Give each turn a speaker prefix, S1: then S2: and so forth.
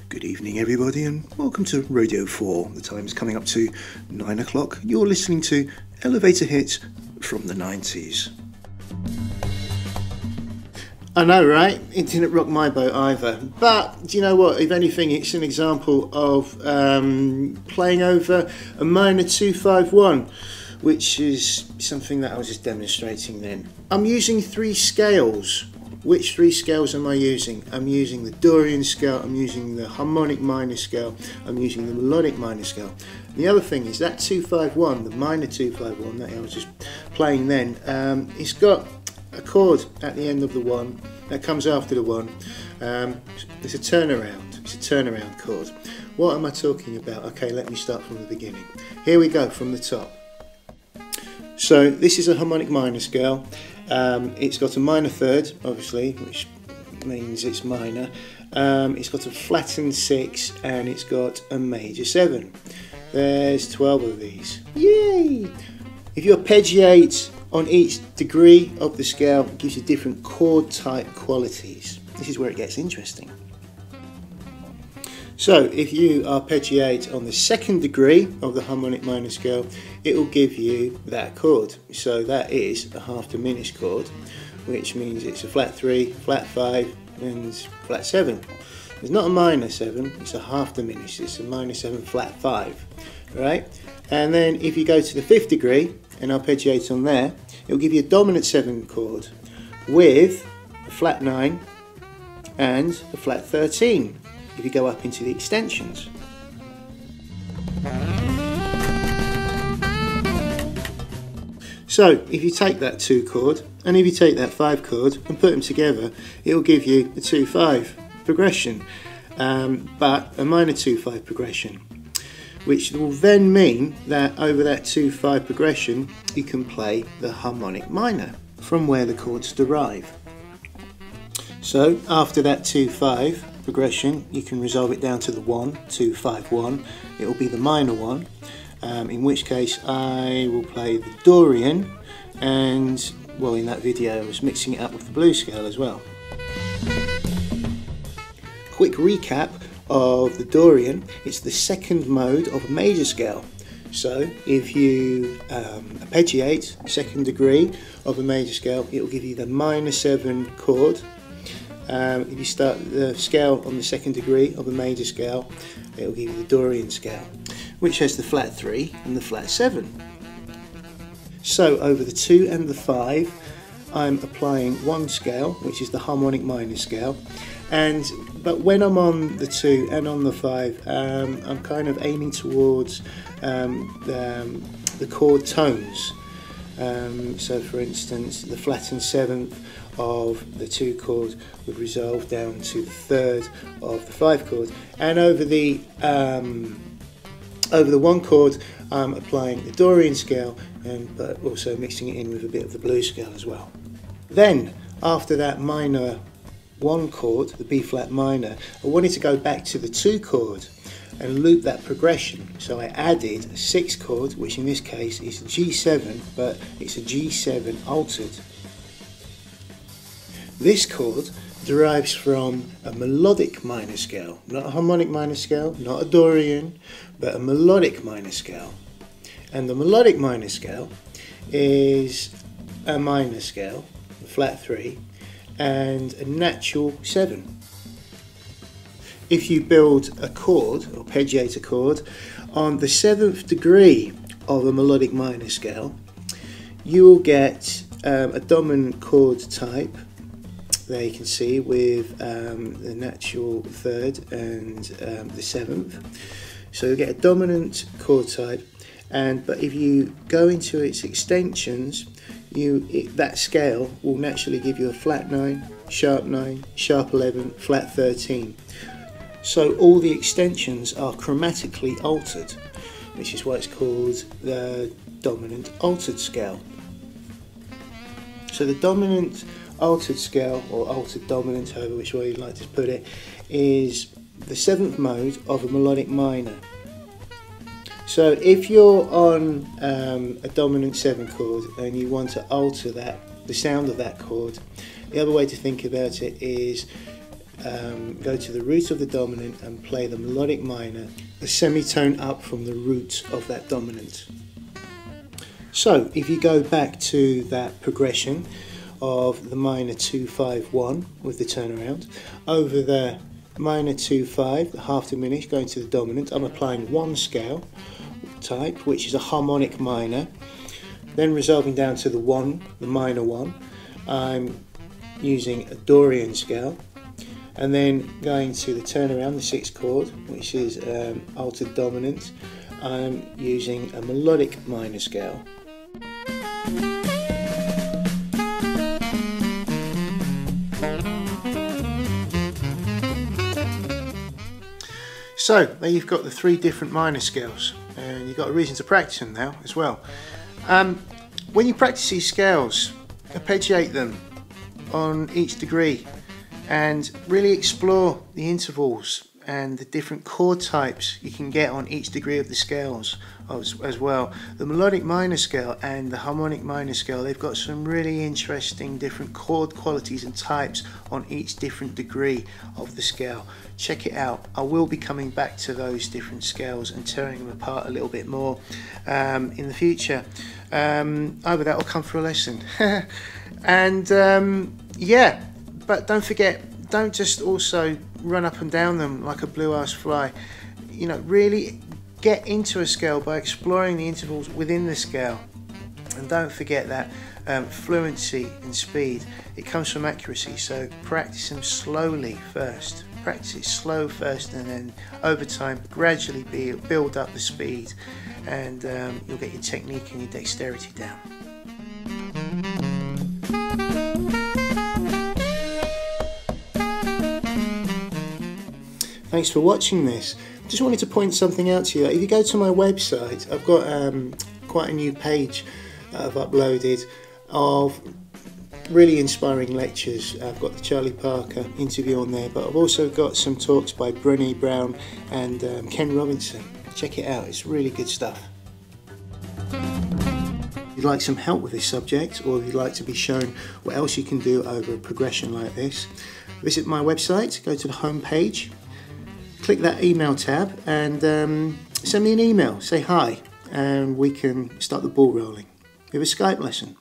S1: Good evening everybody and welcome to Radio 4. The time's coming up to 9 o'clock. You're listening to Elevator Hits from the 90s. I know, right? It didn't rock my boat either. But do you know what? If anything, it's an example of playing over a minor 251, which is something that I was just demonstrating then. I'm using 3 scales. Which 3 scales am I using? I'm using the Dorian scale, I'm using the harmonic minor scale, I'm using the melodic minor scale. And the other thing is that 251, the minor 251 that I was just playing then, it's got a chord at the end of the 1 that comes after the 1. It's a turnaround chord. What am I talking about? Okay, let me start from the beginning. Here we go, from the top. So this is a harmonic minor scale. It's got a minor third, obviously, which means it's minor. It's got a flattened 6 and it's got a major 7. There's 12 of these. Yay! If you arpeggiate on each degree of the scale, it gives you different chord type qualities. This is where it gets interesting. So if you arpeggiate on the 2nd degree of the harmonic minor scale, it will give you that chord. So that is a half diminished chord, which means it's a flat 3, flat 5 and flat 7. It's not a minor 7, it's a half diminished, it's a minor 7 flat 5, right? And then if you go to the 5th degree and arpeggiate on there, it will give you a dominant 7 chord with a flat 9 and a flat 13. If you go up into the extensions. So if you take that 2 chord and if you take that 5 chord and put them together, it will give you a 2-5 progression, but a minor 2-5 progression. which will then mean that over that 2-5 progression you can play the harmonic minor from where the chords derive. So after that 2-5 progression you can resolve it down to the 1-2-5-1. It will be the minor one, in which case I will play the Dorian, and well, in that video I was mixing it up with the blues scale as well. Quick recap of the Dorian: it's the second mode of a major scale. So if you arpeggiate second degree of a major scale, it will give you the minor 7 chord. If you start the scale on the second degree of a major scale, it will give you the Dorian scale, which has the flat 3 and the flat 7. So over the 2 and the 5 I'm applying one scale, which is the harmonic minor scale, but when I'm on the 2 and on the 5 I'm kind of aiming towards the chord tones. So for instance, the flat and 7th of the 2 chord would resolve down to the 3rd of the 5 chord, and over the 1 chord I'm applying the Dorian scale, but also mixing it in with a bit of the blues scale as well. Then after that minor 1 chord, the B flat minor, I wanted to go back to the 2 chord and loop that progression. So I added a 6th chord, which in this case is G7, but it's a G7 altered. This chord derives from a melodic minor scale, not a harmonic minor scale, not a Dorian, but a melodic minor scale. And the melodic minor scale is a minor scale, a flat 3, and a natural 7. If you build a chord, or arpeggiate a chord, on the 7th degree of a melodic minor scale, you will get a dominant chord type. There you can see with the natural 3rd and the 7th. So you'll get a dominant chord type, but if you go into its extensions, that scale will naturally give you a flat 9, sharp 11, flat 13. So all the extensions are chromatically altered, which is why it's called the dominant altered scale. So the dominant altered scale, or altered dominant, however which way you'd like to put it, is the 7th mode of a melodic minor. So if you're on a dominant 7 chord and you want to alter the sound of that chord, the other way to think about it is go to the root of the dominant and play the melodic minor a semitone up from the root of that dominant. So if you go back to that progression of the minor 2-5-1 with the turnaround, over the minor 2-5, the half diminished, going to the dominant, I'm applying one scale type, which is a harmonic minor, then resolving down to the 1, the minor 1, I'm using a Dorian scale, and then going to the turnaround, the 6th chord, which is altered dominant, I'm using a melodic minor scale. So there you've got the 3 different minor scales, and you've got a reason to practice them now as well. When you practice these scales, arpeggiate them on each degree and really explore the intervals and the different chord types you can get on each degree of the scales as well. The melodic minor scale and the harmonic minor scale, they've got some really interesting different chord qualities and types on each different degree of the scale. Check it out. I will be coming back to those different scales and tearing them apart a little bit more in the future. Either that or come for a lesson. And yeah, but don't forget, don't just also run up and down them like a blue-ass fly. You know, really get into a scale by exploring the intervals within the scale. And don't forget that fluency and speed, it comes from accuracy, so practice them slowly first. Practice it slow first, and then over time gradually build up the speed, and you'll get your technique and your dexterity down. Thanks for watching this. just wanted to point something out to you. If you go to my website, I've got quite a new page that I've uploaded of really inspiring lectures. I've got the Charlie Parker interview on there, but I've also got some talks by Brené Brown and Ken Robinson. Check it out, it's really good stuff. If you'd like some help with this subject, or if you'd like to be shown what else you can do over a progression like this, visit my website, go to the home page, click that email tab and send me an email, say hi, and we can start the ball rolling. We have a Skype lesson.